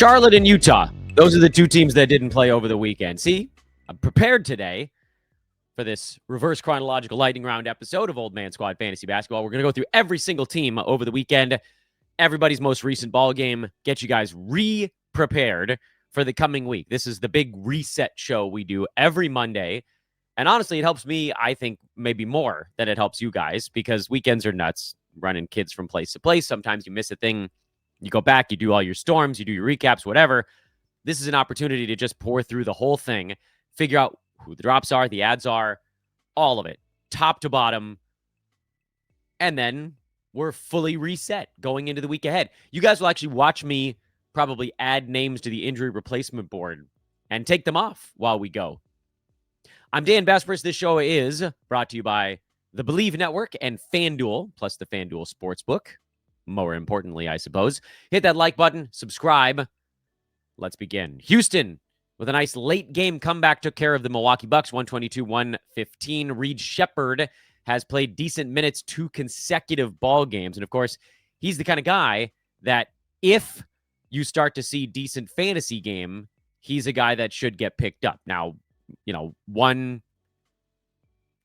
Charlotte and Utah. Those are the two teams that didn't play over the weekend. See, I'm prepared today for this reverse chronological lightning round episode of Old Man Squad Fantasy Basketball. We're going to go through every single team over the weekend, everybody's most recent ball game, get you guys re-prepared for the coming week. This is the big reset show we do every Monday. And honestly, it helps me, I think, maybe more than it helps you guys, because weekends are nuts, running kids from place to place. Sometimes you miss a thing. You go back, you do all your storms, you do your recaps, whatever. This is an opportunity to just pour through the whole thing, figure out who the drops are, the ads are, all of it, top to bottom. And then we're fully reset going into the week ahead. You guys will actually watch me probably add names to the injury replacement board and take them off while we go. I'm Dan Besbris. This show is brought to you by the Believe Network and FanDuel, plus the FanDuel Sportsbook. More importantly, I suppose. Hit that like button, subscribe. Let's begin. Houston, with a nice late game comeback, took care of the Milwaukee Bucks, 122-115. Reed Shepherd has played decent minutes 2 consecutive ball games. And of course, he's the kind of guy that if you start to see decent fantasy game, he's a guy that should get picked up. Now,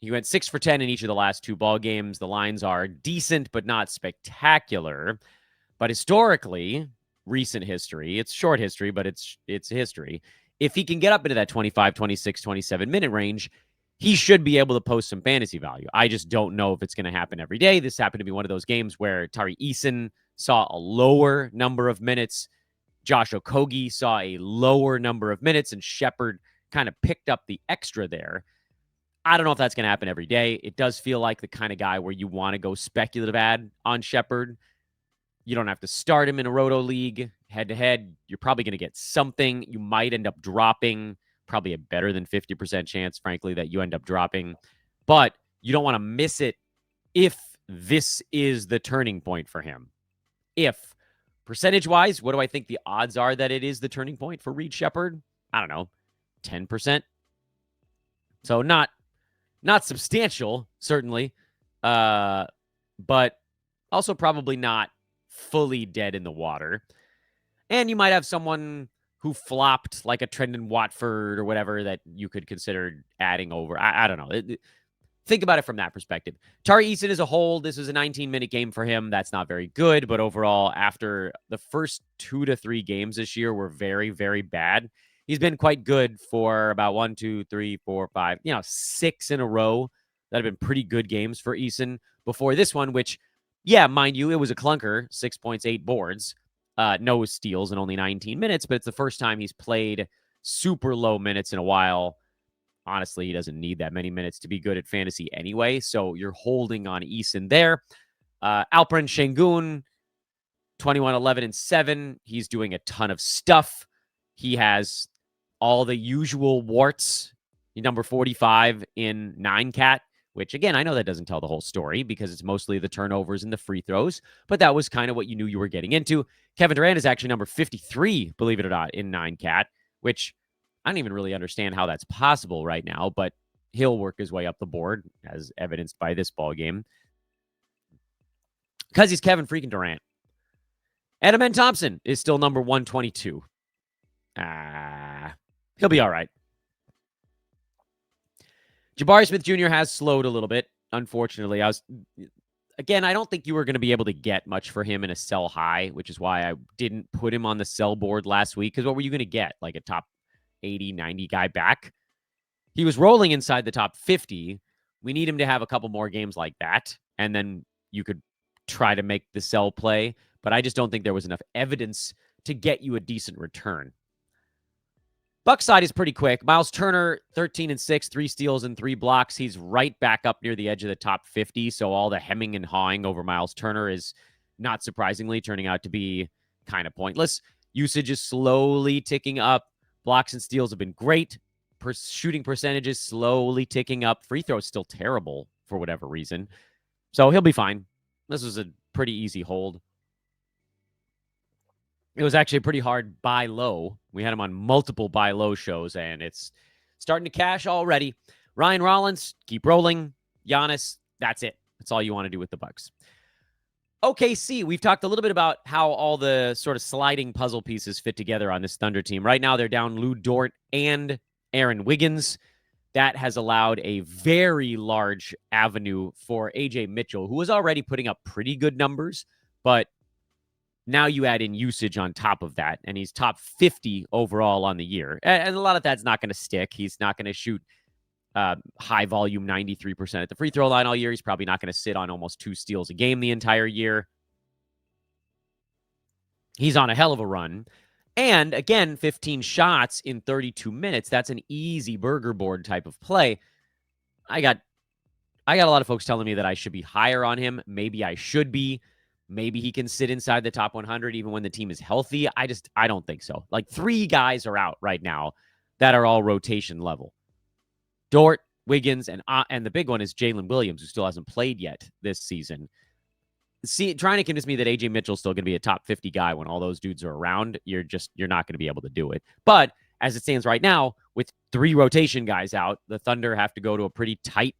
he went 6 for 10 in each of the last 2 ball games. The lines are decent, but not spectacular. But historically, recent history, it's short history, but it's history. If he can get up into that 25, 26, 27 minute range, he should be able to post some fantasy value. I just don't know if it's going to happen every day. This happened to be one of those games where Tari Eason saw a lower number of minutes. Josh Okogie saw a lower number of minutes, and Shepherd kind of picked up the extra there. I don't know if that's going to happen every day. It does feel like the kind of guy where you want to go speculative ad on Shepherd. You don't have to start him in a roto league head-to-head. You're probably going to get something. You might end up dropping, probably a better than 50% chance, frankly, that you end up dropping. But you don't want to miss it if this is the turning point for him. If, percentage-wise, what do I think the odds are that it is the turning point for Reed Shepherd? I don't know, 10%. So not substantial, certainly, but also probably not fully dead in the water. And you might have someone who flopped, like a Trendon Watford or whatever, that you could consider adding over. I don't know. Think about it from that perspective. Tari Eason as a whole, this was a 19-minute game for him. That's not very good, but overall, after the first 2 to 3 games this year were very, very bad, he's been quite good for about 1, 2, 3, 4, 5, 6 in a row that have been pretty good games for Eason before this one, which, yeah, mind you, it was a clunker, 6 points, 8 boards, no steals in only 19 minutes, but it's the first time he's played super low minutes in a while. Honestly, he doesn't need that many minutes to be good at fantasy anyway, so you're holding on Eason there. Alperen Şengün, 21, 11, and 7. He's doing a ton of stuff. He has all the usual warts. Number 45 in 9-cat, which, again, I know that doesn't tell the whole story because it's mostly the turnovers and the free throws, but that was kind of what you knew you were getting into. Kevin Durant is actually number 53, believe it or not, in 9-cat, which I don't even really understand how that's possible right now, but he'll work his way up the board, as evidenced by this ball game, because he's Kevin freaking Durant. Edmond Thompson is still number 122. He'll be all right. Jabari Smith Jr. has slowed a little bit, unfortunately. I don't think you were going to be able to get much for him in a sell high, which is why I didn't put him on the sell board last week, because what were you going to get? Like a top 80, 90 guy back? He was rolling inside the top 50. We need him to have a couple more games like that, and then you could try to make the sell play, but I just don't think there was enough evidence to get you a decent return. Buck side is pretty quick. Miles Turner, 13 and 6, 3 steals and 3 blocks. He's right back up near the edge of the top 50, so all the hemming and hawing over Miles Turner is, not surprisingly, turning out to be kind of pointless. Usage is slowly ticking up. Blocks and steals have been great. Shooting percentages slowly ticking up. Free throw is still terrible for whatever reason. So he'll be fine. This was a pretty easy hold. It was actually a pretty hard buy low. We had him on multiple buy low shows, and it's starting to cash already. Ryan Rollins, keep rolling. Giannis, that's it. That's all you want to do with the Bucks. OKC, we've talked a little bit about how all the sort of sliding puzzle pieces fit together on this Thunder team. Right now, they're down Lou Dort and Aaron Wiggins. That has allowed a very large avenue for AJ Mitchell, who was already putting up pretty good numbers, but now you add in usage on top of that, and he's top 50 overall on the year. And a lot of that's not going to stick. He's not going to shoot high volume 93% at the free throw line all year. He's probably not going to sit on almost 2 steals a game the entire year. He's on a hell of a run. And again, 15 shots in 32 minutes. That's an easy burger board type of play. I got a lot of folks telling me that I should be higher on him. Maybe I should be. Maybe he can sit inside the top 100 even when the team is healthy. I don't think so. Like 3 guys are out right now that are all rotation level. Dort, Wiggins, and the big one is Jalen Williams, who still hasn't played yet this season. Trying to convince me that AJ Mitchell's still going to be a top 50 guy when all those dudes are around, you're not going to be able to do it. But as it stands right now, with 3 rotation guys out, the Thunder have to go to a pretty tight,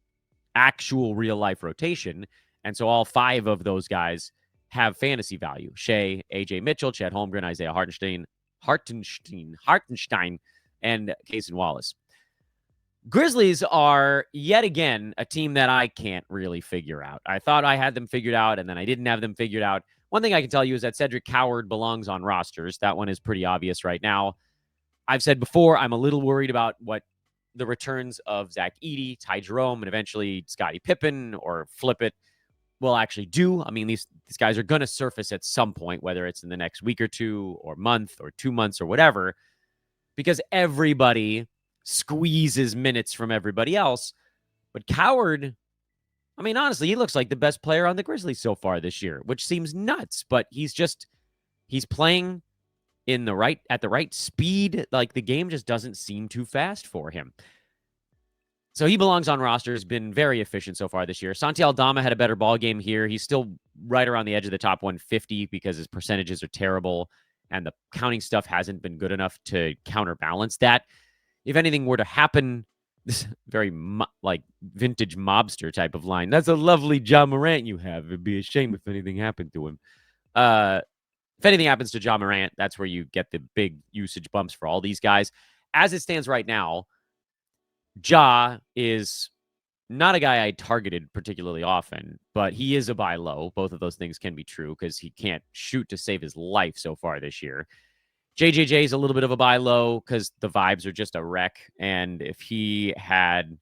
actual real-life rotation. And so all 5 of those guys have fantasy value. Shea, AJ Mitchell, Chet Holmgren, Isaiah Hartenstein, and Cason Wallace. Grizzlies are yet again a team that I can't really figure out. I thought I had them figured out, and then I didn't have them figured out. One thing I can tell you is that Cedric Coward belongs on rosters. That one is pretty obvious right now. I've said before, I'm a little worried about what the returns of Zach Edey, Ty Jerome, and eventually Scottie Pippen or flip it will actually do. I mean, these guys are going to surface at some point, whether it's in the next week or 2 or month or 2 months or whatever, because everybody squeezes minutes from everybody else. But Coward, I mean, honestly, he looks like the best player on the Grizzlies so far this year, which seems nuts, but he's playing at the right speed. Like the game just doesn't seem too fast for him. So he belongs on rosters, been very efficient so far this year. Santi Aldama had a better ball game here. He's still right around the edge of the top 150 because his percentages are terrible and the counting stuff hasn't been good enough to counterbalance that. If anything were to happen, this very vintage mobster type of line. That's a lovely Ja Morant you have. It'd be a shame if anything happened to him. If anything happens to Ja Morant, that's where you get the big usage bumps for all these guys. As it stands right now, Ja is not a guy I targeted particularly often, but he is a buy low. Both of those things can be true because he can't shoot to save his life so far this year. JJJ is a little bit of a buy low because the vibes are just a wreck. And if he had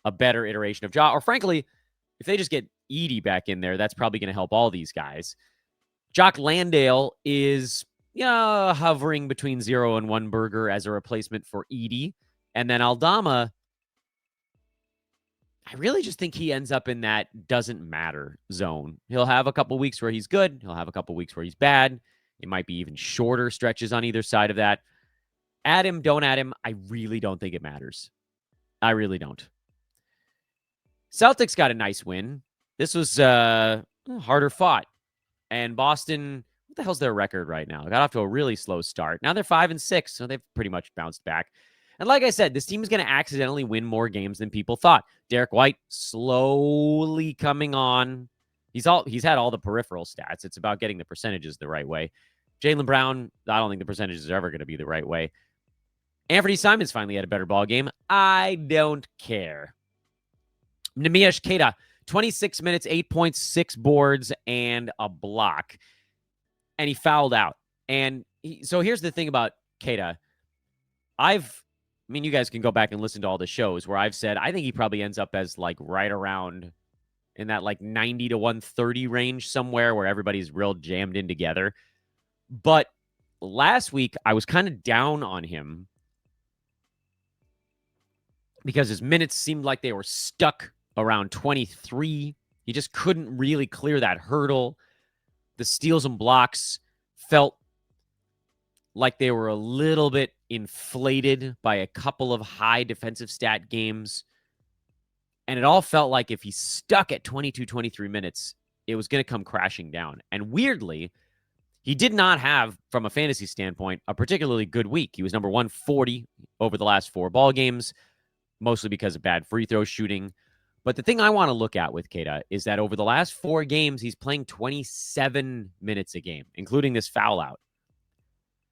a better iteration of Ja, or frankly, if they just get Edey back in there, that's probably going to help all these guys. Jock Landale is hovering between 0 and 1 burger as a replacement for Edey. And then Aldama, I really just think he ends up in that doesn't matter zone. He'll have a couple weeks where he's good. He'll have a couple weeks where he's bad. It might be even shorter stretches on either side of that. Add him, don't add him. I really don't think it matters. I really don't. Celtics got a nice win. This was harder fought. And Boston, what the hell's their record right now? Got off to a really slow start. Now they're 5-6, so they've pretty much bounced back. And like I said, this team is going to accidentally win more games than people thought. Derek White slowly coming on. He's had all the peripheral stats. It's about getting the percentages the right way. Jaylen Brown, I don't think the percentages are ever going to be the right way. Anthony Simons finally had a better ball game. I don't care. Neemias Queta, 26 minutes, 8 points, 6 boards, and a block. And he fouled out. And so here's the thing about Queta. You guys can go back and listen to all the shows where I've said I think he probably ends up as right around in that 90 to 130 range somewhere where everybody's real jammed in together. But last week, I was kind of down on him because his minutes seemed like they were stuck around 23. He just couldn't really clear that hurdle. The steals and blocks felt like they were a little bit inflated by a couple of high defensive stat games. And it all felt like if he stuck at 22, 23 minutes, it was going to come crashing down. And weirdly, he did not have, from a fantasy standpoint, a particularly good week. He was number 140 over the last 4 ball games, mostly because of bad free throw shooting. But the thing I want to look at with Queta is that over the last 4 games, he's playing 27 minutes a game, including this foul out.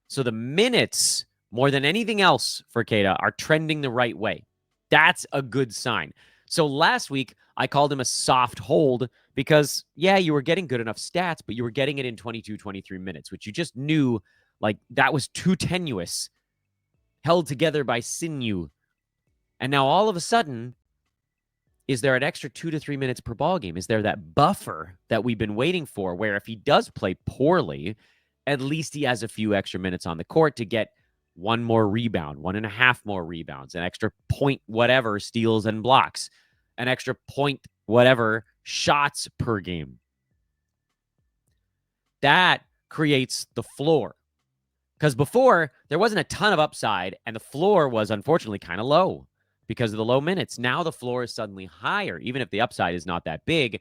So the minutes, more than anything else for Queta, are trending the right way. That's a good sign. So last week, I called him a soft hold because, yeah, you were getting good enough stats, but you were getting it in 22, 23 minutes, which you just knew, like, that was too tenuous, held together by sinew. And now all of a sudden, is there an extra 2 to 3 minutes per ball game? Is there that buffer that we've been waiting for where if he does play poorly, at least he has a few extra minutes on the court to get 1 more rebound, 1.5 more rebounds, an extra point whatever steals and blocks, an extra point whatever shots per game. That creates the floor. Because before, there wasn't a ton of upside, and the floor was unfortunately kind of low because of the low minutes. Now the floor is suddenly higher. Even if the upside is not that big,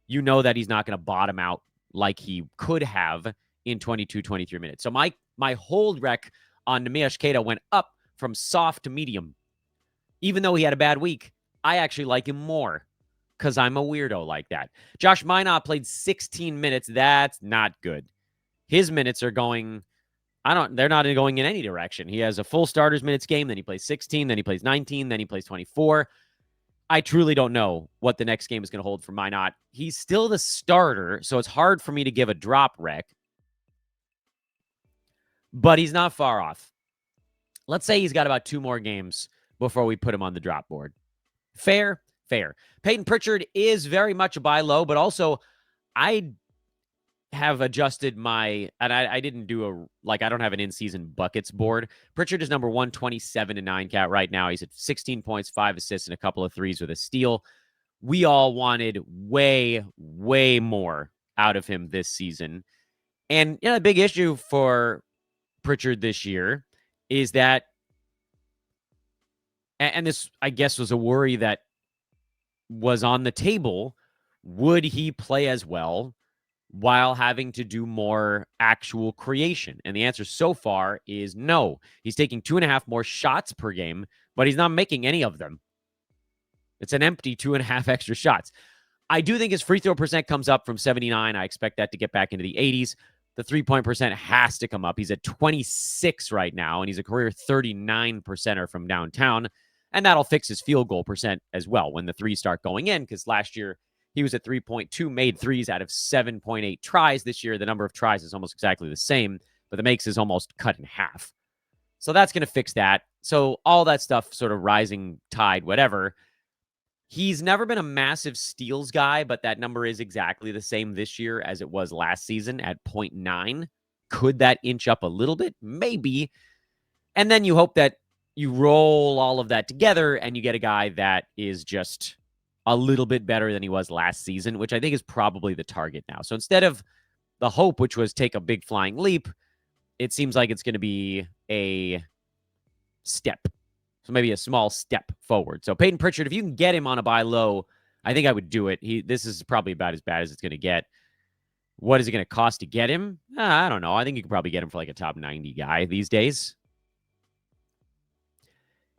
you know that he's not going to bottom out like he could have in 22, 23 minutes. So my hold rec on Neemias Queta went up from soft to medium. Even though he had a bad week, I actually like him more because I'm a weirdo like that. Josh Minot played 16 minutes. That's not good. His minutes are going... they're not going in any direction. He has a full starters minutes game, then he plays 16, then he plays 19, then he plays 24. I truly don't know what the next game is going to hold for Minot. He's still the starter, so it's hard for me to give a drop rec. But he's not far off. Let's say he's got about 2 more games before we put him on the drop board. Fair. Peyton Pritchard is very much a buy low, but also I have adjusted and I didn't do I don't have an in-season buckets board. Pritchard is number 127 in 9-cat right now. He's at 16 points, 5 assists, and a couple of threes with a steal. We all wanted way, way more out of him this season. And a big issue for Pritchard this year is that, and this, I guess, was a worry that was on the table, would he play as well while having to do more actual creation? And the answer so far is no. He's taking 2.5 more shots per game, but he's not making any of them. It's an empty 2.5 extra shots. I do think his free throw percent comes up from 79. I expect that to get back into the 80s. The 3-point percent has to come up. He's at 26 right now, and he's a career 39%er from downtown. And that'll fix his field goal percent as well when the threes start going in, because last year he was at 3.2 made threes out of 7.8 tries. This year, the number of tries is almost exactly the same, but the makes is almost cut in half. So that's going to fix that. So all that stuff, sort of rising tide, whatever. He's never been a massive steals guy, but that number is exactly the same this year as it was last season at 0.9. Could that inch up a little bit? Maybe. And then you hope that you roll all of that together and you get a guy that is just a little bit better than he was last season, which I think is probably the target now. So instead of the hope, which was take a big flying leap, it seems like it's going to be a step. So maybe a small step forward. So Peyton Pritchard, if you can get him on a buy low, I think I would do it. This is probably about as bad as it's going to get. What is it going to cost to get him? I don't know. I think you could probably get him for like a top 90 guy these days.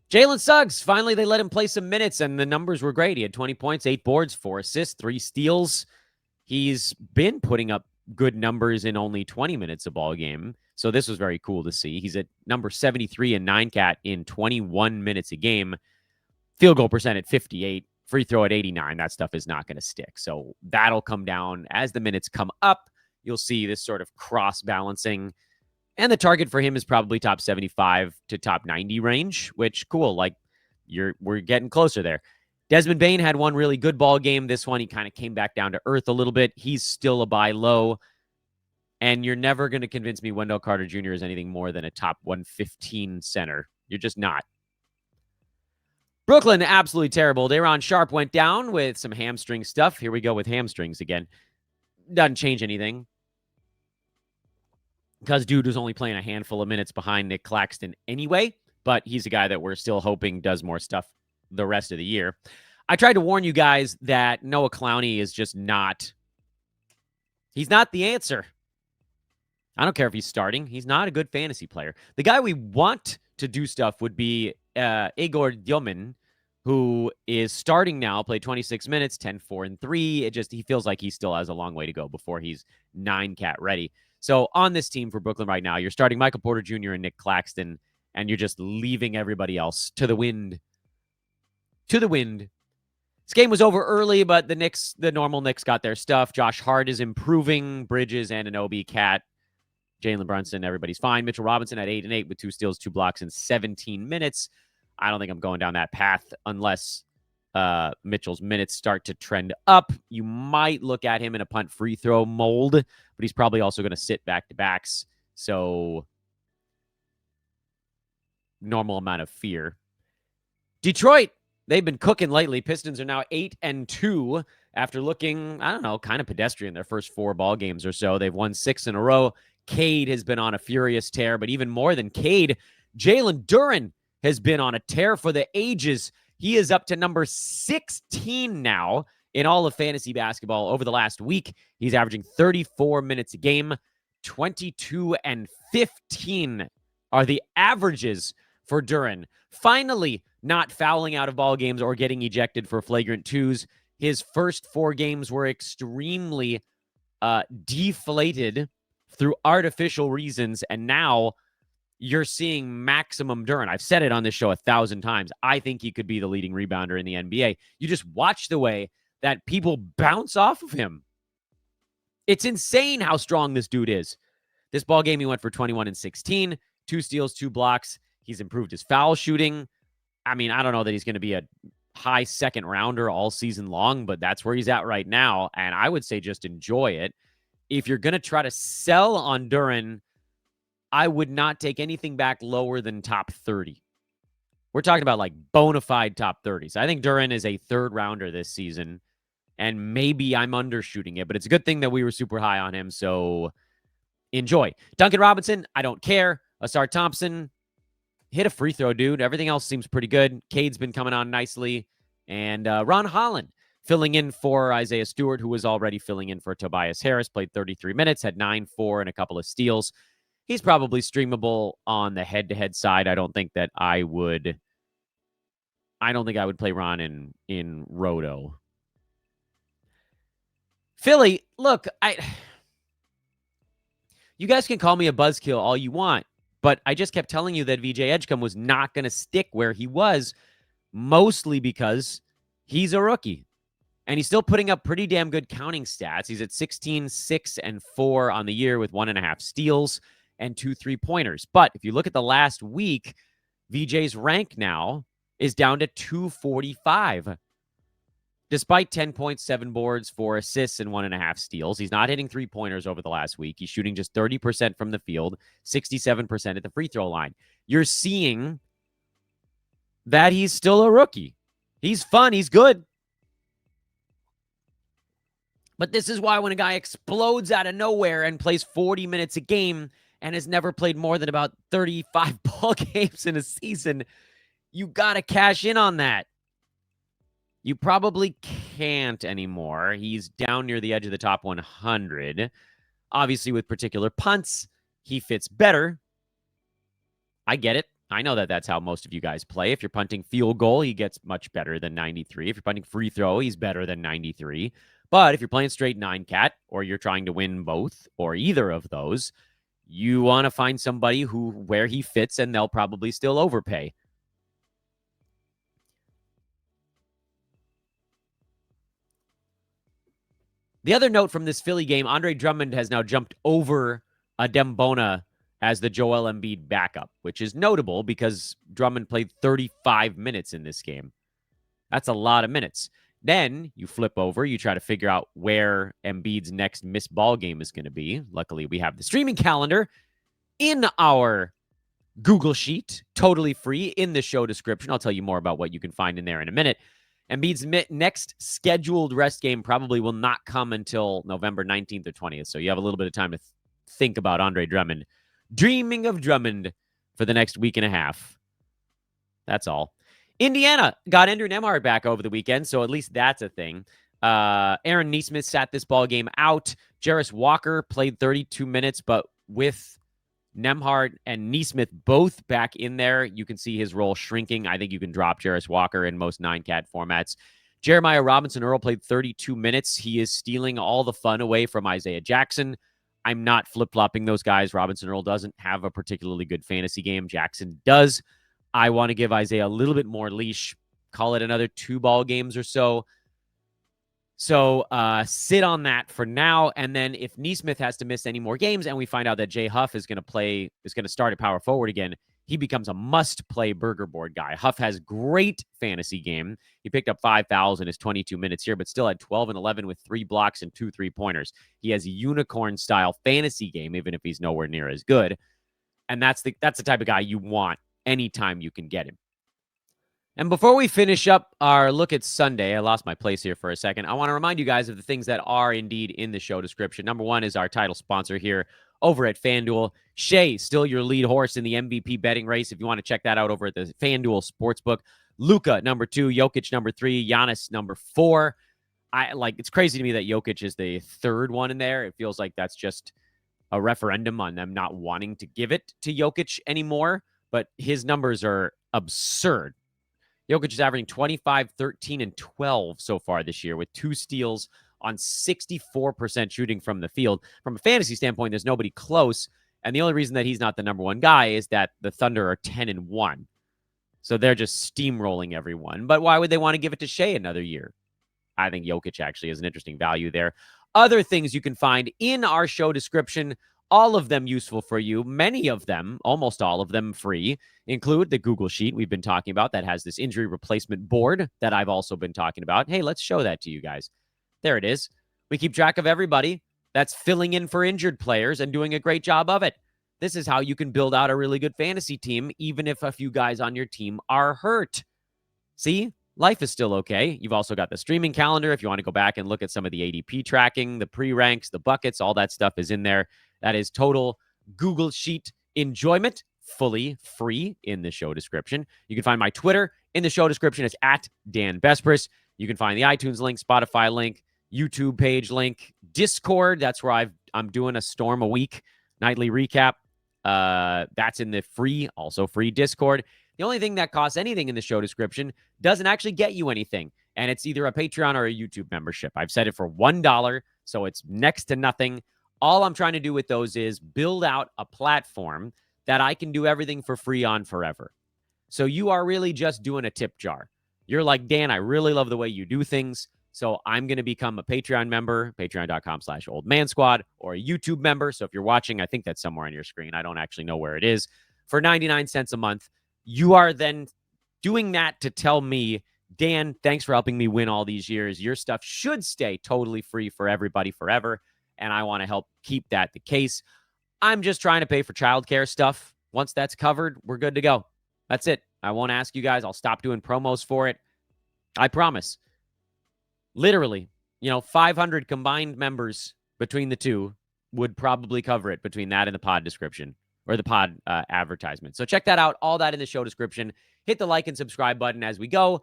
Jalen Suggs, finally they let him play some minutes, and the numbers were great. He had 20 points, 8 boards, 4 assists, 3 steals. He's been putting up good numbers in only 20 minutes a ball game, so this was very cool to see. He's at number 73 in 9-cat in 21 minutes a game. Field goal percent at 58, free throw at 89. That stuff is not going to stick, so that'll come down. As the minutes come up, you'll see this sort of cross-balancing. And the target for him is probably top 75 to top 90 range, which, cool, like, we're getting closer there. Desmond Bane had one really good ball game. This one, he kind of came back down to earth a little bit. He's still a buy low. And you're never going to convince me Wendell Carter Jr. is anything more than a top 115 center. You're just not. Brooklyn, absolutely terrible. Day'Ron Sharpe went down with some hamstring stuff. Here we go with hamstrings again. Doesn't change anything, because dude was only playing a handful of minutes behind Nick Claxton anyway, but he's a guy that we're still hoping does more stuff the rest of the year. I tried to warn you guys that Noah Clowney is just not... He's not the answer. I don't care if he's starting. He's not a good fantasy player. The guy we want to do stuff would be Igor Dyomin, who is starting now, played 26 minutes, 10, 4, and 3. He feels like he still has a long way to go before he's 9-cat ready. So on this team for Brooklyn right now, you're starting Michael Porter Jr. and Nick Claxton, and you're just leaving everybody else to the wind. To the wind. This game was over early, but the normal Knicks got their stuff. Josh Hart is improving. Bridges, Anunoby, Cat, Jalen Brunson, everybody's fine. Mitchell Robinson at 8 and 8 with 2 steals, 2 blocks in 17 minutes. I don't think I'm going down that path unless Mitchell's minutes start to trend up. You might look at him in a punt free throw mold, but he's probably also going to sit back-to-backs. So normal amount of fear. Detroit, they've been cooking lately. Pistons are now 8 and 2 after looking, I don't know, kind of pedestrian their first 4 ball games or so. They've won 6 in a row. Cade has been on a furious tear, but even more than Cade, Jalen Duren has been on a tear for the ages. He is up to number 16 now in all of fantasy basketball over the last week. He's averaging 34 minutes a game. 22 and 15 are the averages for Duren. Finally, not fouling out of ball games or getting ejected for flagrant twos. His first 4 games were extremely deflated through artificial reasons, and now you're seeing maximum Duren. I've said it on this show 1,000 times. I think he could be the leading rebounder in the NBA. You just watch the way that people bounce off of him. It's insane how strong this dude is. This ball game, he went for 21 and 16, 2 steals, 2 blocks. He's improved his foul shooting. I mean, I don't know that he's going to be a high second rounder all season long, but that's where he's at right now. And I would say just enjoy it. If you're going to try to sell on Duren, I would not take anything back lower than top 30. We're talking about like bona fide top 30s. I think Duren is a 3rd rounder this season, and maybe I'm undershooting it, but it's a good thing that we were super high on him, so enjoy. Duncan Robinson, I don't care. Asar Thompson, hit a free throw, dude. Everything else seems pretty good. Cade's been coming on nicely, and Ron Holland filling in for Isaiah Stewart, who was already filling in for Tobias Harris, played 33 minutes, had 9, 4, and a couple of steals. He's probably streamable on the head-to-head side. I don't think I would play Ron in Roto. Philly, look, you guys can call me a buzzkill all you want, but I just kept telling you that VJ Edgecombe was not going to stick where he was, mostly because he's a rookie. And he's still putting up pretty damn good counting stats. He's at 16, 6, and 4 on the year with 1.5 steals and 2 3-pointers. But if you look at the last week, VJ's rank now is down to 245. Despite 10 points, 7 boards, 4 assists, and 1.5 steals, he's not hitting 3-pointers over the last week. He's shooting just 30% from the field, 67% at the free throw line. You're seeing that he's still a rookie. He's fun. He's good. But this is why when a guy explodes out of nowhere and plays 40 minutes a game and has never played more than about 35 ball games in a season, you got to cash in on that. You probably can't anymore. He's down near the edge of the top 100. Obviously, with particular punts, he fits better. I get it. I know that that's how most of you guys play. If you're punting field goal, he gets much better than 93. If you're punting free throw, he's better than 93. But if you're playing straight 9-cat, or you're trying to win both, or either of those, you want to find somebody where he fits, and they'll probably still overpay. The other note from this Philly game, Andre Drummond has now jumped over Adem Bona as the Joel Embiid backup, which is notable because Drummond played 35 minutes in this game. That's a lot of minutes. Then you flip over, you try to figure out where Embiid's next missed ball game is going to be. Luckily, we have the streaming calendar in our Google Sheet, totally free in the show description. I'll tell you more about what you can find in there in a minute. Embiid's next scheduled rest game probably will not come until November 19th or 20th, so you have a little bit of time to think about Andre Drummond. Dreaming of Drummond for the next week and a half. That's all. Indiana got Andrew Nembhard back over the weekend, so at least that's a thing. Aaron Nesmith sat this ball game out. Jarris Walker played 32 minutes, but with Nembhard and Neesmith both back in there. You can see his role shrinking. I think you can drop Jarris Walker in most 9-cat formats. Jeremiah Robinson Earl played 32 minutes. He is stealing all the fun away from Isaiah Jackson. I'm not flip-flopping those guys. Robinson Earl doesn't have a particularly good fantasy game. Jackson does. I want to give Isaiah a little bit more leash. Call it another 2 ball games or so. So sit on that for now. And then if Neesmith has to miss any more games and we find out that Jay Huff is going to start at power forward again, he becomes a must-play burger board guy. Huff has great fantasy game. He picked up 5,000 his 22 minutes here, but still had 12 and 11 with 3 blocks and 2 3-pointers. He has a unicorn-style fantasy game, even if he's nowhere near as good. And that's the type of guy you want anytime you can get him. And before we finish up our look at Sunday, I lost my place here for a second. I want to remind you guys of the things that are indeed in the show description. Number one is our title sponsor here over at FanDuel. Shea, still your lead horse in the MVP betting race. If you want to check that out over at the FanDuel Sportsbook. Luka, number 2. Jokic, number 3. Giannis, number 4. It's crazy to me that Jokic is the 3rd one in there. It feels like that's just a referendum on them not wanting to give it to Jokic anymore. But his numbers are absurd. Jokic is averaging 25, 13, and 12 so far this year with 2 steals on 64% shooting from the field. From a fantasy standpoint, there's nobody close. And the only reason that he's not the number 1 guy is that the Thunder are 10-1. So they're just steamrolling everyone. But why would they want to give it to Shea another year? I think Jokic actually is an interesting value there. Other things you can find in our show description, all of them useful for you. Many of them, almost all of them free, include the Google Sheet we've been talking about that has this injury replacement board that I've also been talking about. Hey, let's show that to you guys. There it is. We keep track of everybody that's filling in for injured players and doing a great job of it. This is how you can build out a really good fantasy team, even if a few guys on your team are hurt. See? Life is still okay. You've also got the streaming calendar if you want to go back and look at some of the ADP tracking, the pre-ranks, the buckets, all that stuff is in there. That is total Google Sheet enjoyment, fully free in the show description. You can find my Twitter in the show description. It's at Dan Bespris. You can find the iTunes link, Spotify link, YouTube page link, Discord. That's where I'm doing a Storm a Week nightly recap. That's in the also free Discord. The only thing that costs anything in the show description doesn't actually get you anything. And it's either a Patreon or a YouTube membership. I've set it for $1, so it's next to nothing. All I'm trying to do with those is build out a platform that I can do everything for free on forever. So you are really just doing a tip jar. You're like, Dan, I really love the way you do things. So I'm going to become a Patreon member, patreon.com/oldmansquad, or a YouTube member. So if you're watching, I think that's somewhere on your screen. I don't actually know where it is. For 99 cents a month, you are then doing that to tell me, Dan, thanks for helping me win all these years. Your stuff should stay totally free for everybody forever. And I want to help keep that the case. I'm just trying to pay for childcare stuff. Once that's covered, we're good to go. That's it. I won't ask you guys. I'll stop doing promos for it. I promise. Literally, 500 combined members between the two would probably cover it between that and the pod description or the pod advertisement. So check that out. All that in the show description. Hit the like and subscribe button as we go.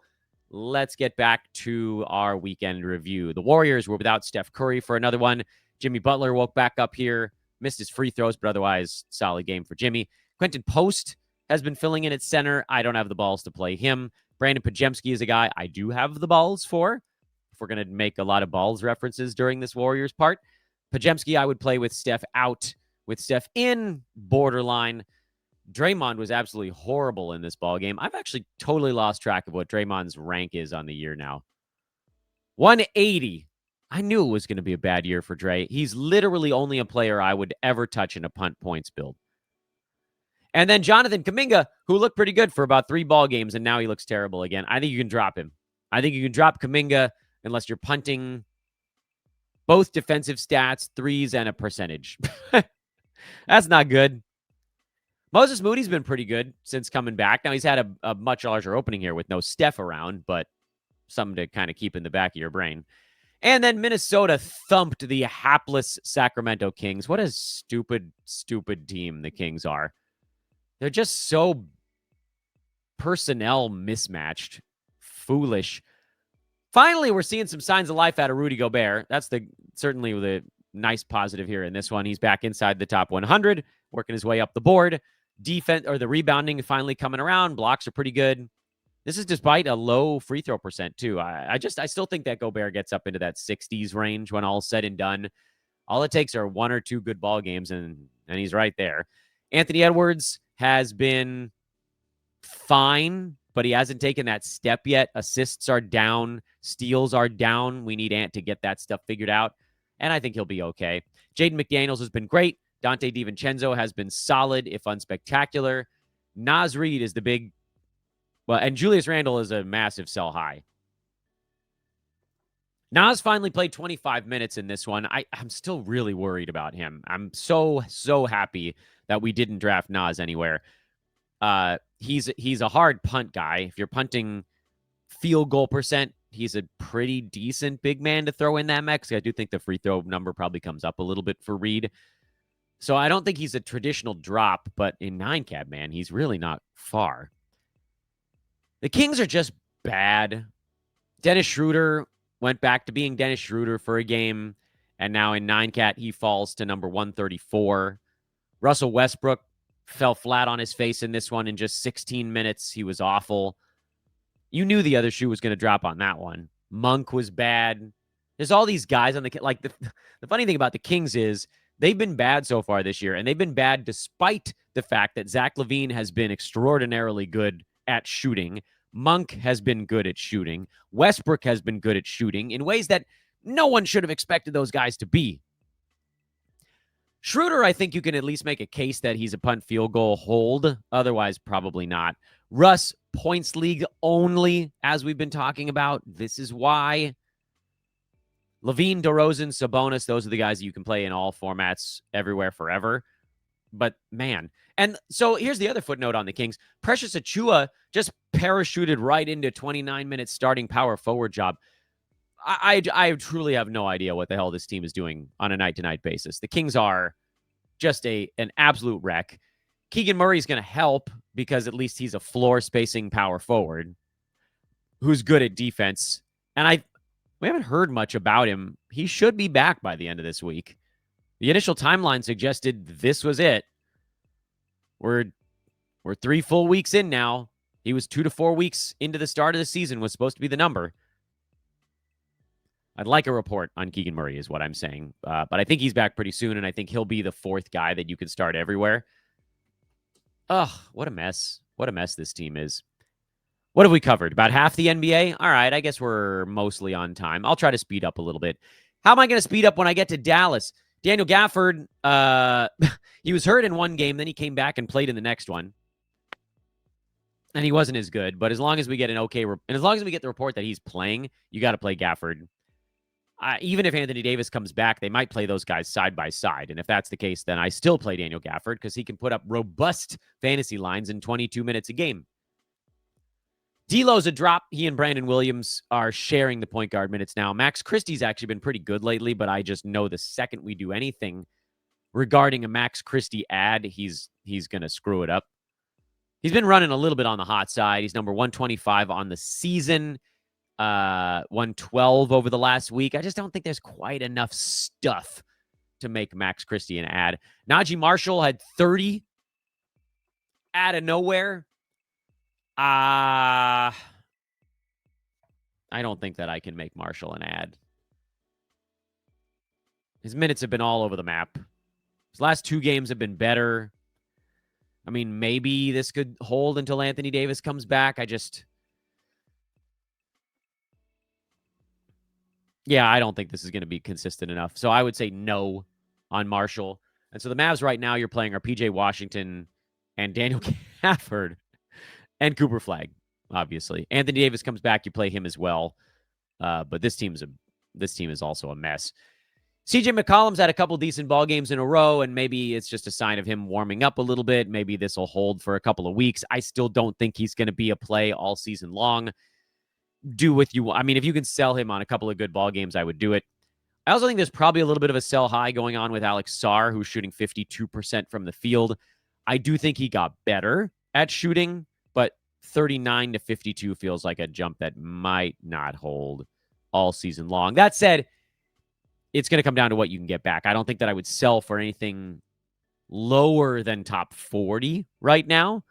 Let's get back to our weekend review. The Warriors were without Steph Curry for another one. Jimmy Butler woke back up here, missed his free throws, but otherwise solid game for Jimmy. Quentin Post has been filling in at center. I don't have the balls to play him. Brandon Pajemski is a guy I do have the balls for. If we're going to make a lot of balls references during this Warriors part. Pajemski, I would play with Steph out, with Steph in, borderline. Draymond was absolutely horrible in this ball game. I've actually totally lost track of what Draymond's rank is on the year now. 180. I knew it was going to be a bad year for Dre. He's literally only a player I would ever touch in a punt points build. And then Jonathan Kuminga, who looked pretty good for about 3 ball games, and now he looks terrible again. I think you can drop him. I think you can drop Kuminga unless you're punting both defensive stats, threes, and a percentage. That's not good. Moses Moody's been pretty good since coming back. Now, he's had a much larger opening here with no Steph around, but something to kind of keep in the back of your brain. And then Minnesota thumped the hapless Sacramento Kings. What a stupid, stupid team the Kings are. They're just so personnel mismatched, foolish. Finally, we're seeing some signs of life out of Rudy Gobert. That's certainly the nice positive here in this one. He's back inside the top 100. working his way up the board. Defense, or the rebounding finally coming around. Blocks are pretty good. This is despite a low free throw percent, too. I still think that Gobert gets up into that 60s range when all's said and done. All it takes are 1 or 2 good ball games, and he's right there. Anthony Edwards has been fine, but he hasn't taken that step yet. Assists are down. Steals are down. We need Ant to get that stuff figured out, and I think he'll be okay. Jaden McDaniels has been great. Dante DiVincenzo has been solid, if unspectacular. Naz Reid is the big... Well, and Julius Randle is a massive sell high. Naz finally played 25 minutes in this one. I'm still really worried about him. I'm so happy that we didn't draft Naz anywhere. He's a hard punt guy. If you're punting field goal percent, he's a pretty decent big man to throw in that mix. I do think the free throw number probably comes up a little bit for Reed. So I don't think he's a traditional drop, but in 9-cap, man, he's really not far. The Kings are just bad. Dennis Schroeder went back to being Dennis Schroeder for a game, and now in 9-cat, he falls to number 134. Russell Westbrook fell flat on his face in this one in just 16 minutes. He was awful. You knew the other shoe was going to drop on that one. Monk was bad. There's all these guys on the... Like, the funny thing about the Kings is they've been bad so far this year, and they've been bad despite the fact that Zach LaVine has been extraordinarily good at shooting. Monk has been good at shooting. Westbrook has been good at shooting in ways that no one should have expected those guys to be. Schroeder, I think you can at least make a case that he's a punt field goal hold. Otherwise, probably not. Russ, points league only, as we've been talking about. This is why. LaVine, DeRozan, Sabonis, those are the guys that you can play in all formats, everywhere, forever. But, man. And so here's the other footnote on the Kings. Precious Achiuwa just parachuted right into 29 minutes starting power forward job. I truly have no idea what the hell this team is doing on a night-to-night basis. The Kings are just an absolute wreck. Keegan Murray's going to help because at least he's a floor-spacing power forward who's good at defense. And we haven't heard much about him. He should be back by the end of this week. The initial timeline suggested this was it. We're 3 full weeks in now. He was 2 to 4 weeks into the start of the season, was supposed to be the number. I'd like a report on Keegan Murray is what I'm saying. But I think he's back pretty soon, and I think he'll be the 4th guy that you can start everywhere. Ugh, what a mess. What a mess this team is. What have we covered? About half the NBA? All right, I guess we're mostly on time. I'll try to speed up a little bit. How am I going to speed up when I get to Dallas? Daniel Gafford, he was hurt in one game, then he came back and played in the next one. And he wasn't as good, but as long as we get and as long as we get the report that he's playing, you got to play Gafford. Even if Anthony Davis comes back, they might play those guys side by side. And if that's the case, then I still play Daniel Gafford because he can put up robust fantasy lines in 22 minutes a game. D'Lo's a drop. He and Brandon Williams are sharing the point guard minutes now. Max Christie's actually been pretty good lately, but I just know the second we do anything regarding a Max Christie ad, he's going to screw it up. He's been running a little bit on the hot side. He's number 125 on the season. 112 over the last week. I just don't think there's quite enough stuff to make Max Christie an ad. Najee Marshall had 30 out of nowhere. I don't think that I can make Marshall an ad. His minutes have been all over the map. His last 2 games have been better. I mean, maybe this could hold until Anthony Davis comes back. Yeah, I don't think this is going to be consistent enough. So I would say no on Marshall. And so the Mavs right now you're playing are PJ Washington and Daniel Gafford and Cooper Flagg, obviously. Anthony Davis comes back, you play him as well. But this team is also a mess. CJ McCollum's had a couple decent ball games in a row, and maybe it's just a sign of him warming up a little bit. Maybe this will hold for a couple of weeks. I still don't think he's going to be a play all season long. Do with you. I mean, if you can sell him on a couple of good ball games, I would do it. I also think there's probably a little bit of a sell high going on with Alex Sarr, who's shooting 52% from the field. I do think he got better at shooting, but 39 to 52 feels like a jump that might not hold all season long. That said, it's going to come down to what you can get back. I don't think that I would sell for anything lower than top 40 right now,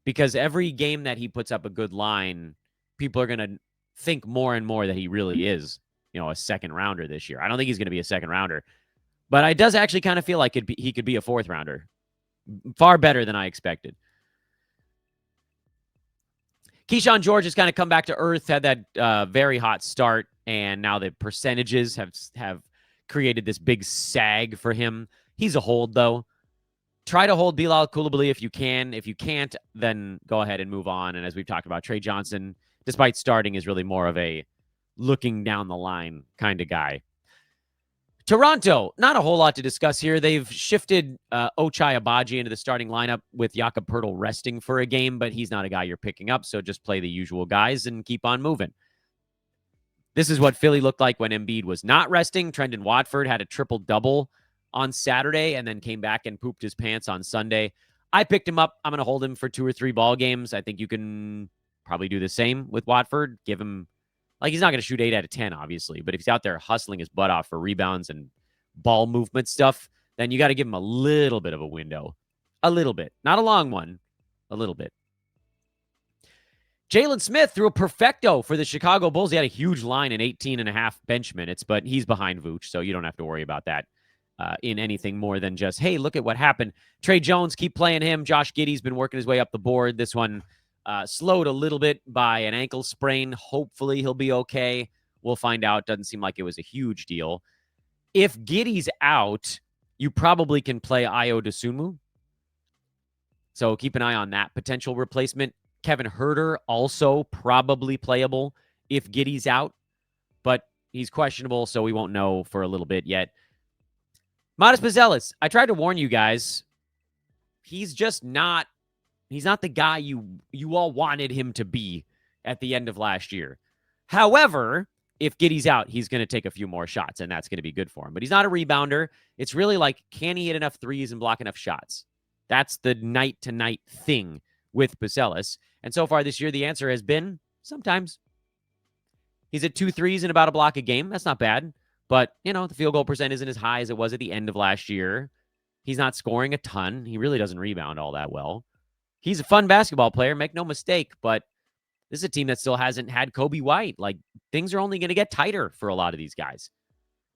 because every game that he puts up a good line, people are going to think more and more that he really is, a second rounder this year. I don't think he's going to be a second rounder, but I does actually kind of feel like he could be a fourth rounder. Far better than I expected. Keyshawn George has kind of come back to earth, had that very hot start, and now the percentages have created this big sag for him. He's a hold, though. Try to hold Bilal Coulibaly if you can. If you can't, then go ahead and move on. And as we've talked about, Trey Johnson, despite starting, is really more of a looking down the line kind of guy. Toronto, not a whole lot to discuss here. They've shifted Ochai Agbaji into the starting lineup with Jakob Poeltl resting for a game, but he's not a guy you're picking up, so just play the usual guys and keep on moving. This is what Philly looked like when Embiid was not resting. Trendon Watford had a triple-double on Saturday and then came back and pooped his pants on Sunday. I picked him up. I'm going to hold him for 2 or 3 ball games. I think you can probably do the same with Watford. Give him, he's not going to shoot 8 out of 10, obviously, but if he's out there hustling his butt off for rebounds and ball movement stuff, then you got to give him a little bit of a window. A little bit. Not a long one. A little bit. Jalen Smith threw a perfecto for the Chicago Bulls. He had a huge line in 18.5 bench minutes, but he's behind Vooch, so you don't have to worry about that in anything more than just, hey, look at what happened. Trey Jones, keep playing him. Josh Giddey's been working his way up the board. This one slowed a little bit by an ankle sprain. Hopefully he'll be okay. We'll find out. Doesn't seem like it was a huge deal. If Giddey's out, you probably can play Ayo Dosunmu. So keep an eye on that potential replacement. Kevin Huerter also probably playable if Giddey's out, but he's questionable, so we won't know for a little bit yet. Modest Buzelis, I tried to warn you guys. He's not the guy you all wanted him to be at the end of last year. However, if Giddey's out, he's going to take a few more shots, and that's going to be good for him. But he's not a rebounder. It's really like, can he hit enough threes and block enough shots? That's the night-to-night thing with Buzelis. And so far this year, the answer has been sometimes. He's at 2 threes and about a block a game. That's not bad. But, the field goal percent isn't as high as it was at the end of last year. He's not scoring a ton. He really doesn't rebound all that well. He's a fun basketball player, make no mistake, but this is a team that still hasn't had Kobe White. Things are only going to get tighter for a lot of these guys.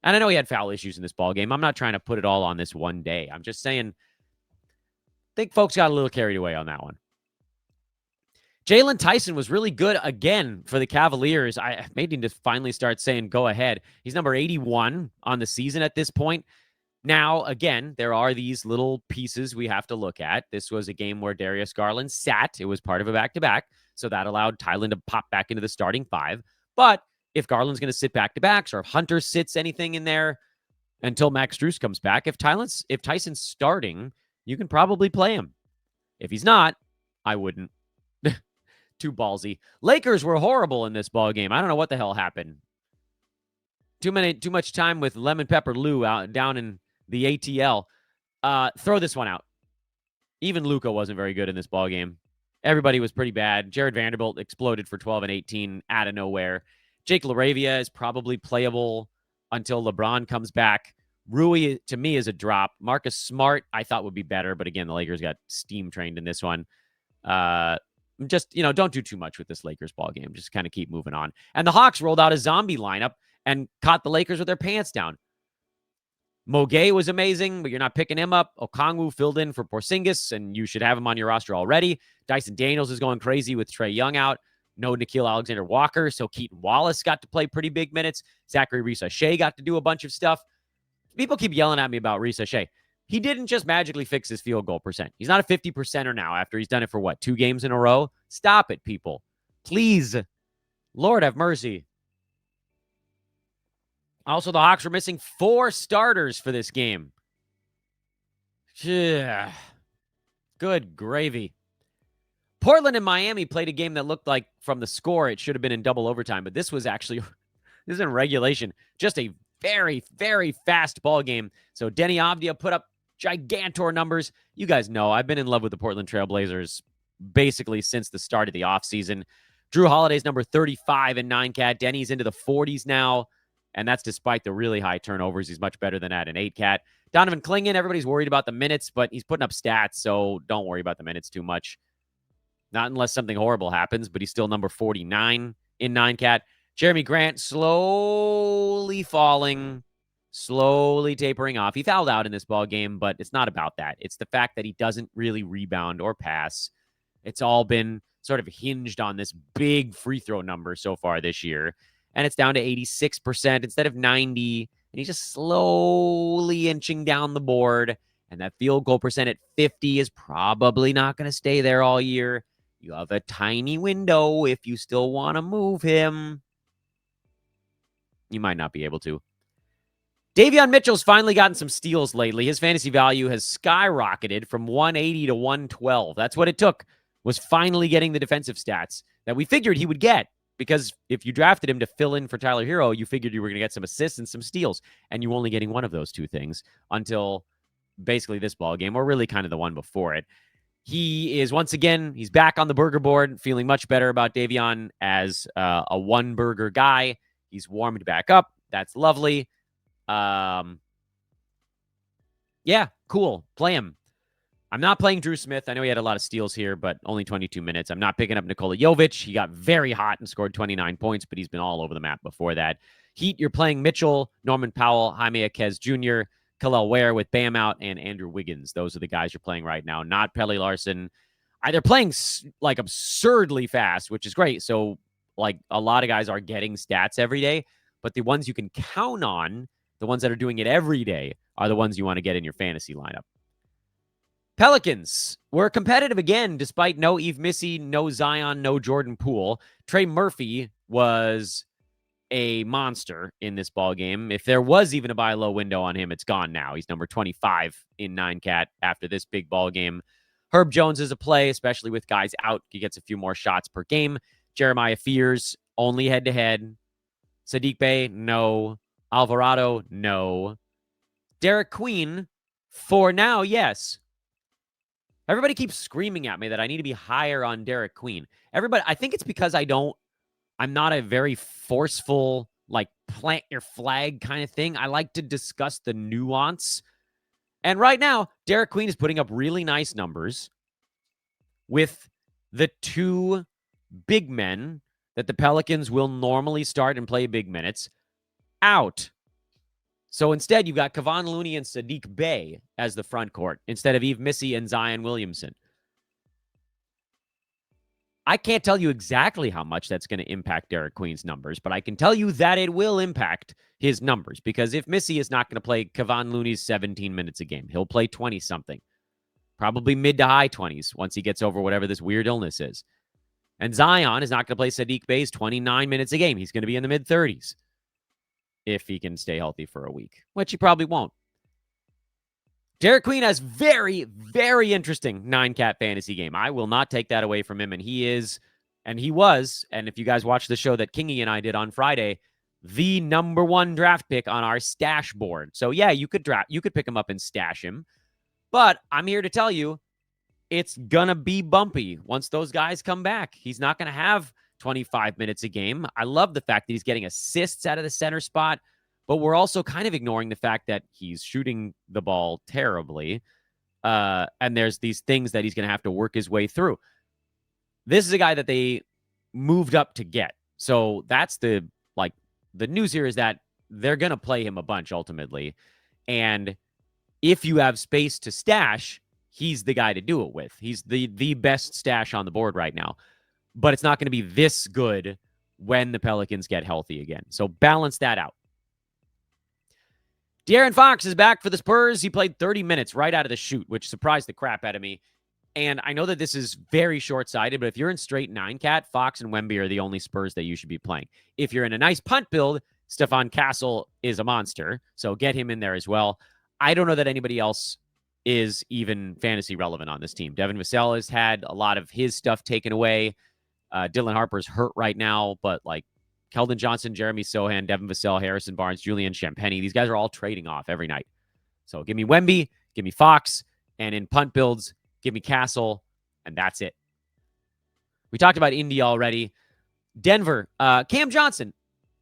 And I know he had foul issues in this ball game. I'm not trying to put it all on this one day. I'm just saying, I think folks got a little carried away on that one. Jalen Tyson was really good again for the Cavaliers. I made him to finally start saying, go ahead. He's number 81 on the season at this point. Now, again, there are these little pieces we have to look at. This was a game where Darius Garland sat. It was part of a back-to-back, so that allowed Tylen to pop back into the starting 5. But if Garland's going to sit back-to-backs or if Hunter sits anything in there until Max Strus comes back, if Tyson's starting, you can probably play him. If he's not, I wouldn't. Too ballsy. Lakers were horrible in this ball game. I don't know what the hell happened. Too much time with Lemon Pepper Lou out down in the ATL. Throw this one out. Even Luka wasn't very good in this ball game. Everybody was pretty bad. Jared Vanderbilt exploded for 12 and 18 out of nowhere. Jake LaRavia is probably playable until LeBron comes back. Rui, to me, is a drop. Marcus Smart, I thought would be better, but again, the Lakers got steam trained in this one. Just, don't do too much with this Lakers ball game. Just kind of keep moving on. And the Hawks rolled out a zombie lineup and caught the Lakers with their pants down. Mogay was amazing, but you're not picking him up. Okongwu filled in for Porzingis, and you should have him on your roster already. Dyson Daniels is going crazy with Trae Young out. No Nickeil Alexander-Walker, so Keaton Wallace got to play pretty big minutes. Zachary Reese-Shea got to do a bunch of stuff. People keep yelling at me about Reese-Shea. He didn't just magically fix his field goal percent. He's not a 50%er now after he's done it for, 2 games in a row? Stop it, people. Please. Lord have mercy. Also, the Hawks were missing 4 starters for this game. Yeah. Good gravy. Portland and Miami played a game that looked like, from the score, it should have been in double overtime, but this was actually, this is in regulation. Just a very, very fast ball game. So Denny Avdia put up gigantor numbers. You guys know I've been in love with the Portland Trail Blazers basically since the start of the offseason. Drew Holiday's number 35 in 9-cat. Denny's into the 40s now. And that's despite the really high turnovers. He's much better than that in 8-cat. Donovan Clingan, everybody's worried about the minutes, but he's putting up stats, so don't worry about the minutes too much. Not unless something horrible happens, but he's still number 49 in 9-cat. Jeremy Grant slowly falling, slowly tapering off. He fouled out in this ball game, but it's not about that. It's the fact that he doesn't really rebound or pass. It's all been sort of hinged on this big free throw number so far this year. And it's down to 86% instead of 90. And he's just slowly inching down the board. And that field goal percent at 50 is probably not going to stay there all year. You have a tiny window if you still want to move him. You might not be able to. Davion Mitchell's finally gotten some steals lately. His fantasy value has skyrocketed from 180 to 112. That's what it took, was finally getting the defensive stats that we figured he would get. Because if you drafted him to fill in for Tyler Hero, you figured you were going to get some assists and some steals. And you were only getting one of those two things until basically this ball game, or really kind of the one before it. He is, once again, he's back on the burger board, feeling much better about Davion as a one-burger guy. He's warmed back up. That's lovely. Yeah, cool. Play him. I'm not playing Drew Smith. I know he had a lot of steals here, but only 22 minutes. I'm not picking up Nikola Jovic. He got very hot and scored 29 points, but he's been all over the map before that. Heat, you're playing Mitchell, Norman Powell, Jaime Jaquez Jr., Khalil Ware with Bam out, and Andrew Wiggins. Those are the guys you're playing right now, not Pelly Larson. They're playing like absurdly fast, which is great. So like a lot of guys are getting stats every day, but the ones you can count on, the ones that are doing it every day, are the ones you want to get in your fantasy lineup. Pelicans were competitive again, despite no Yves Missy, no Zion, no Jordan Poole. Trey Murphy was a monster in this ball game. If there was even a buy low window on him, it's gone now. He's number 25 in 9-cat after this big ball game. Herb Jones is a play, especially with guys out. He gets a few more shots per game. Jeremiah Fears, only head-to-head. Sadiq Bey, no. Alvarado, no. Derik Queen, for now, yes. Everybody keeps screaming at me that I need to be higher on Derik Queen. Everybody, I think it's because I'm not a very forceful, like, plant your flag kind of thing. I like to discuss the nuance. And right now, Derik Queen is putting up really nice numbers with the two big men that the Pelicans will normally start and play big minutes out. So instead, you've got Kevon Looney and Sadiq Bey as the front court instead of Yves Missy and Zion Williamson. I can't tell you exactly how much that's going to impact Derik Queen's numbers, but I can tell you that it will impact his numbers, because if Missy is not going to play Kevon Looney's 17 minutes a game, he'll play 20-something, probably mid to high 20s once he gets over whatever this weird illness is. And Zion is not going to play Sadiq Bey's 29 minutes a game. He's going to be in the mid-30s if he can stay healthy for a week, which he probably won't. Derik Queen has very, very interesting 9-cat fantasy game. I will not take that away from him. And he was, and if you guys watched the show that Kingy and I did on Friday, the number one draft pick on our stash board. So yeah, you could pick him up and stash him. But I'm here to tell you, it's going to be bumpy once those guys come back. He's not going to have 25 minutes a game. I love the fact that he's getting assists out of the center spot, but we're also kind of ignoring the fact that he's shooting the ball terribly. And there's these things that he's going to have to work his way through. This is a guy that they moved up to get. So that's the news here, is that they're going to play him a bunch ultimately. And if you have space to stash, he's the guy to do it with. He's the best stash on the board right now. But it's not going to be this good when the Pelicans get healthy again. So balance that out. De'Aaron Fox is back for the Spurs. He played 30 minutes right out of the chute, which surprised the crap out of me. And I know that this is very short-sighted, but if you're in straight 9-cat, Fox and Wemby are the only Spurs that you should be playing. If you're in a nice punt build, Stephon Castle is a monster, so get him in there as well. I don't know that anybody else is even fantasy relevant on this team. Devin Vassell has had a lot of his stuff taken away. Dylan Harper's hurt right now, but like Keldon Johnson, Jeremy Sohan, Devin Vassell, Harrison Barnes, Julian Champagny, these guys are all trading off every night. So give me Wemby, give me Fox, and in punt builds, give me Castle, and that's it. We talked about Indy already. Denver, Cam Johnson,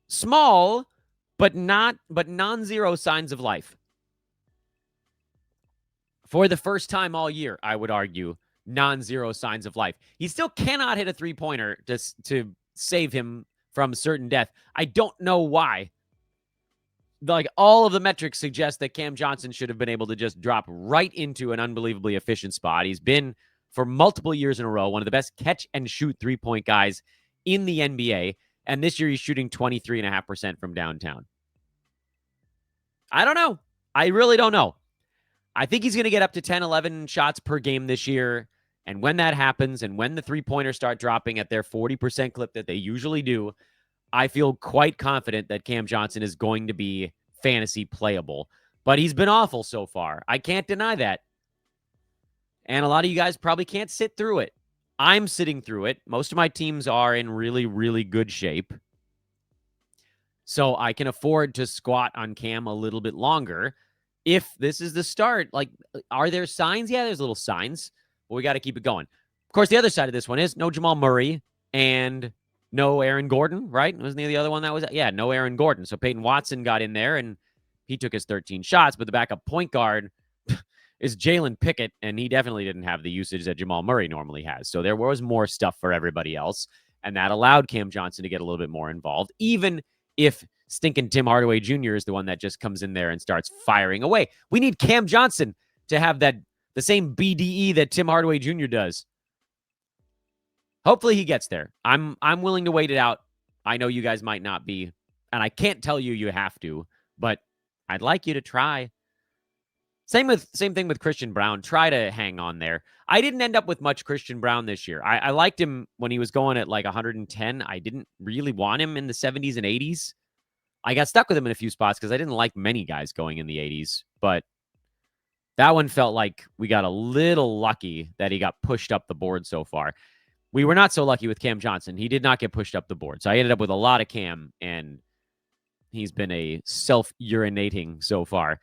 small, but non-zero signs of life. For the first time all year, I would argue, non-zero signs of life. He still cannot hit a three-pointer to save him from certain death. I don't know why. Like, all of the metrics suggest that Cam Johnson should have been able to just drop right into an unbelievably efficient spot. He's been, for multiple years in a row, one of the best catch-and-shoot three-point guys in the NBA. And this year he's shooting 23.5% from downtown. I don't know. I really don't know. I think he's going to get up to 10, 11 shots per game this year. And when that happens, and when the three-pointers start dropping at their 40% clip that they usually do, I feel quite confident that Cam Johnson is going to be fantasy playable. But he's been awful so far. I can't deny that. And a lot of you guys probably can't sit through it. I'm sitting through it. Most of my teams are in really, really good shape. So I can afford to squat on Cam a little bit longer. If this is the start, like, are there signs? Yeah, there's little signs, but we got to keep it going. Of course, the other side of this one is no Jamal Murray and no Aaron Gordon, right? Wasn't he the other one that was? Yeah, no Aaron Gordon. So Peyton Watson got in there, and he took his 13 shots, but the backup point guard is Jalen Pickett, and he definitely didn't have the usage that Jamal Murray normally has. So there was more stuff for everybody else, and that allowed Cam Johnson to get a little bit more involved, even if stinking Tim Hardaway Jr. is the one that just comes in there and starts firing away. We need Cam Johnson to have the same BDE that Tim Hardaway Jr. does. Hopefully he gets there. I'm willing to wait it out. I know you guys might not be, and I can't tell you have to, but I'd like you to try. Same thing with Christian Braun. Try to hang on there. I didn't end up with much Christian Braun this year. I liked him when he was going at like 110. I didn't really want him in the 70s and 80s. I got stuck with him in a few spots because I didn't like many guys going in the 80s. But that one felt like we got a little lucky that he got pushed up the board so far. We were not so lucky with Cam Johnson. He did not get pushed up the board. So I ended up with a lot of Cam, and he's been a self-urinating so far.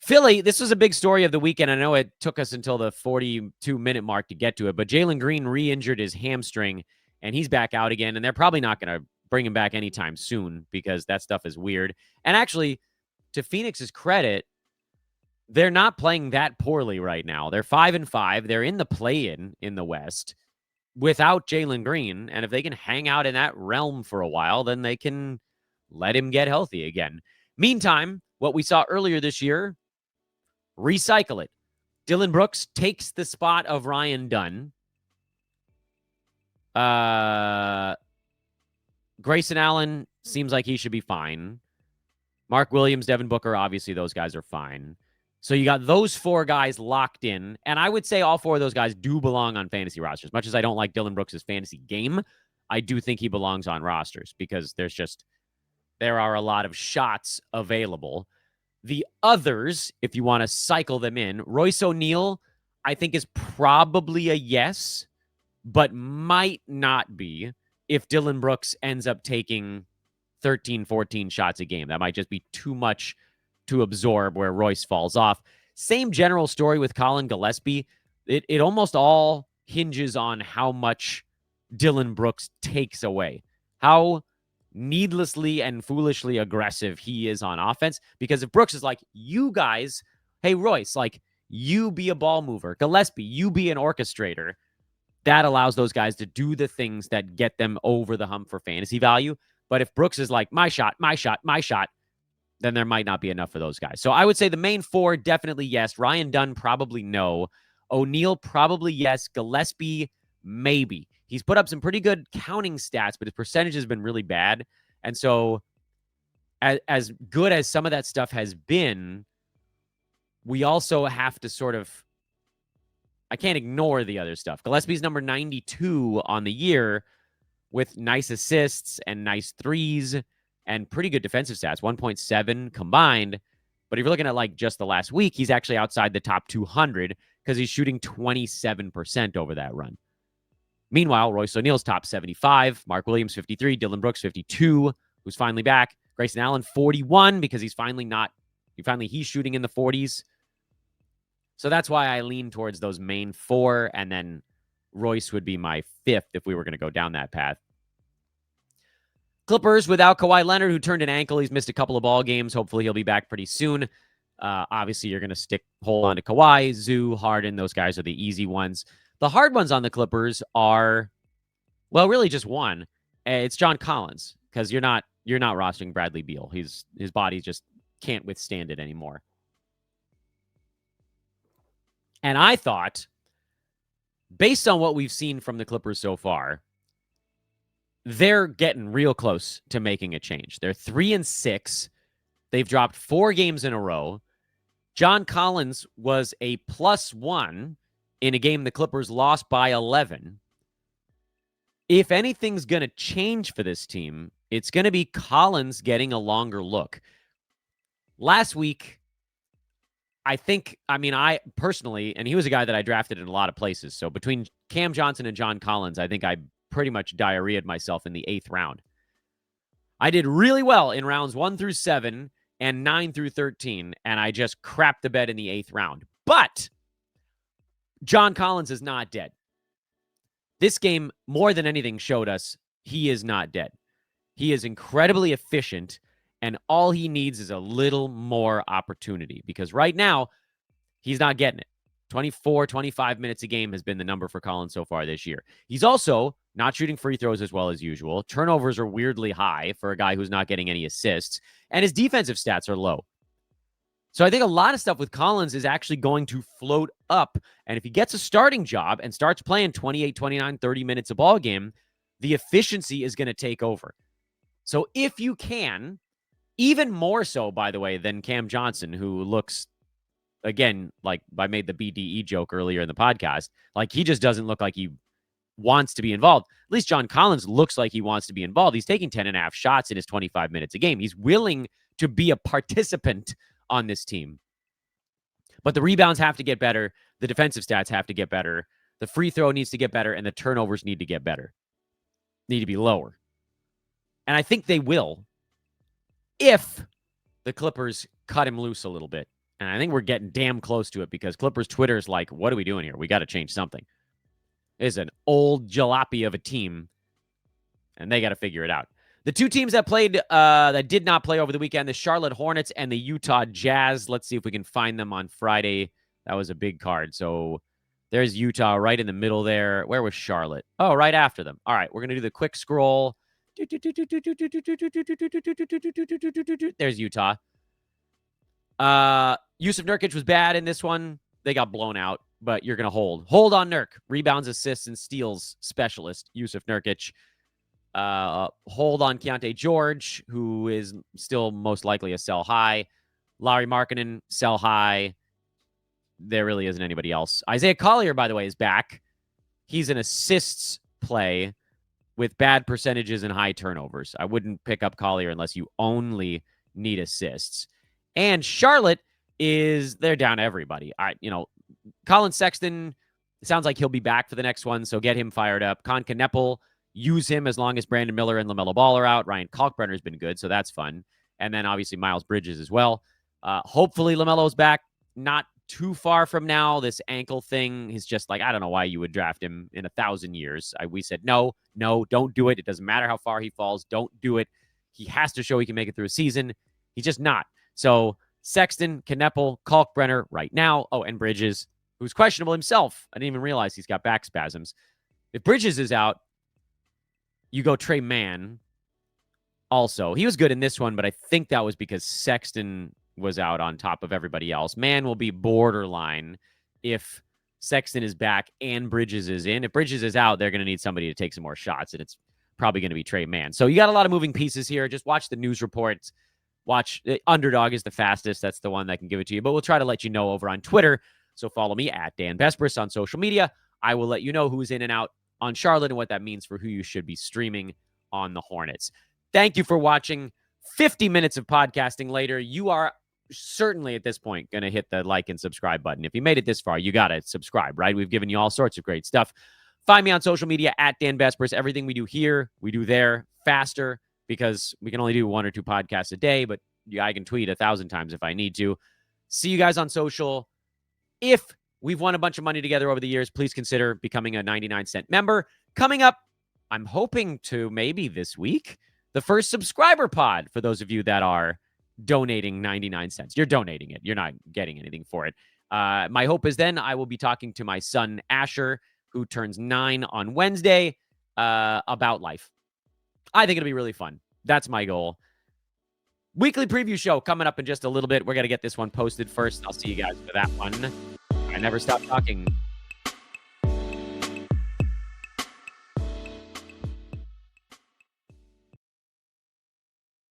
Philly, this was a big story of the weekend. I know it took us until the 42-minute mark to get to it, but Jalen Green re-injured his hamstring, and he's back out again, and they're probably not going to bring him back anytime soon because that stuff is weird. And actually, to Phoenix's credit, they're not playing that poorly right now. They're 5-5. They're in the play-in in the West without Jalen Green, and if they can hang out in that realm for a while, then they can let him get healthy again. Meantime, what we saw earlier this year, recycle it. Dillon Brooks takes the spot of Ryan Dunn. Grayson Allen seems like he should be fine. Mark Williams, Devin Booker, obviously those guys are fine. So you got those four guys locked in, and I would say all four of those guys do belong on fantasy rosters. Much as I don't like Dillon Brooks' fantasy game, I do think he belongs on rosters because there are a lot of shots available. The others, if you want to cycle them in, Royce O'Neal, I think is probably a yes, but might not be if Dillon Brooks ends up taking 13, 14 shots a game. That might just be too much to absorb where Royce falls off. Same general story with Colin Gillespie. It almost all hinges on how much Dillon Brooks takes away. How needlessly and foolishly aggressive he is on offense. Because if Brooks is like, you guys, hey, Royce, like, you be a ball mover. Gillespie, you be an orchestrator. That allows those guys to do the things that get them over the hump for fantasy value. But if Brooks is like, my shot, then there might not be enough for those guys. So I would say the main four, definitely yes. Ryan Dunn, probably no. O'Neal, probably yes. Gillespie, maybe. He's put up some pretty good counting stats, but his percentage has been really bad. And so as good as some of that stuff has been, we also have to sort of, I can't ignore the other stuff. Gillespie's number 92 on the year with nice assists and nice threes and pretty good defensive stats, 1.7 combined. But if you're looking at like just the last week, he's actually outside the top 200 because he's shooting 27% over that run. Meanwhile, Royce O'Neal's top 75, Mark Williams 53, Dillon Brooks 52, who's finally back. Grayson Allen 41 because he's shooting in the 40s. So that's why I lean towards those main four, and then Royce would be my fifth if we were going to go down that path. Clippers without Kawhi Leonard, who turned an ankle. He's missed a couple of ball games. Hopefully he'll be back pretty soon. Obviously, you're going to hold on to Kawhi, Zoo, Harden. Those guys are the easy ones. The hard ones on the Clippers are, well, really just one. It's John Collins, because you're not rostering Bradley Beal. His body just can't withstand it anymore. And I thought, based on what we've seen from the Clippers so far, they're getting real close to making a change. They're 3-6. They've dropped 4 games in a row. John Collins was a +1 in a game the Clippers lost by 11. If anything's going to change for this team, it's going to be Collins getting a longer look. Last week, I personally, and he was a guy that I drafted in a lot of places. So between Cam Johnson and John Collins, I think I pretty much diarrheaed myself in the 8th round. I did really well in rounds 1 through 7 and 9 through 13, and I just crapped the bed in the 8th round. But John Collins is not dead. This game, more than anything, showed us he is not dead. He is incredibly efficient, and all he needs is a little more opportunity, because right now, he's not getting it. 24, 25 minutes a game has been the number for Collins so far this year. He's also not shooting free throws as well as usual. Turnovers are weirdly high for a guy who's not getting any assists, and his defensive stats are low. So I think a lot of stuff with Collins is actually going to float up, and if he gets a starting job and starts playing 28, 29, 30 minutes a ball game, the efficiency is going to take over. So if you can, even more so, by the way, than Cam Johnson, who looks, again, like I made the BDE joke earlier in the podcast, like he just doesn't look like he wants to be involved. At least John Collins looks like he wants to be involved. He's taking 10.5 shots in his 25 minutes a game. He's willing to be a participant on this team. But the rebounds have to get better. The defensive stats have to get better. The free throw needs to get better, and the turnovers need to get better. Need to be lower. And I think they will if the Clippers cut him loose a little bit. And I think we're getting damn close to it, because Clippers Twitter is like, what are we doing here? We got to change something. It's an old jalopy of a team, and they got to figure it out. The two teams that played, that did not play over the weekend, the Charlotte Hornets and the Utah Jazz. Let's see if we can find them on Friday. That was a big card. So there's Utah right in the middle there. Where was Charlotte? Oh, right after them. All right, we're going to do the quick scroll. There's Utah. Yusuf Nurkic was bad in this one. They got blown out, but you're going to hold. Hold on Nurk. Rebounds, assists, and steals specialist, Yusuf Nurkic. Hold on Keontae George, who is still most likely a sell high. Lauri Markkanen, sell high. There really isn't anybody else. Isaiah Collier, by the way, is back. He's an assists play with bad percentages and high turnovers. I wouldn't pick up Collier unless you only need assists. And Charlotte they're down everybody. Colin Sexton, it sounds like he'll be back for the next one, so get him fired up. Con Kneppel, use him as long as Brandon Miller and LaMelo Ball are out. Ryan Kalkbrenner's been good, so that's fun. And then obviously Miles Bridges as well. Hopefully LaMelo's back. Not too far from now. This ankle thing is just like, I don't know why you would draft him in 1,000 years. We said, no, don't do it. It doesn't matter how far he falls. Don't do it. He has to show he can make it through a season. He's just not. So Sexton, Kneppel, Kalkbrenner right now. Oh, and Bridges, who's questionable himself. I didn't even realize he's got back spasms. If Bridges is out, you go Trey Mann. Also, he was good in this one, but I think that was because Sexton was out on top of everybody else. Mann will be borderline if Sexton is back and Bridges is in. If Bridges is out, they're going to need somebody to take some more shots, and it's probably going to be Trey Mann. So you got a lot of moving pieces here. Just watch the news reports. Watch Underdog is the fastest. That's the one that can give it to you. But we'll try to let you know over on Twitter. So follow me at Dan Vespris on social media. I will let you know who's in and out on Charlotte and what that means for who you should be streaming on the Hornets. Thank you for watching. 50 minutes of podcasting later, you are certainly at this point going to hit the like and subscribe button. If you made it this far, you got to subscribe, right? We've given you all sorts of great stuff. Find me on social media at Dan Vespris. Everything we do here, we do there faster, because we can only do 1 or 2 podcasts a day, but I can tweet 1,000 times if I need to. See you guys on social. If we've won a bunch of money together over the years, please consider becoming a 99-cent member. Coming up, I'm hoping to maybe this week the first subscriber pod for those of you that are donating 99 cents. You're donating it. You're not getting anything for it. My hope is then I will be talking to my son, Asher, who turns 9 on Wednesday, about life. I think it'll be really fun. That's my goal. Weekly preview show coming up in just a little bit. We're going to get this one posted first. I'll see you guys for that one. I never stop talking.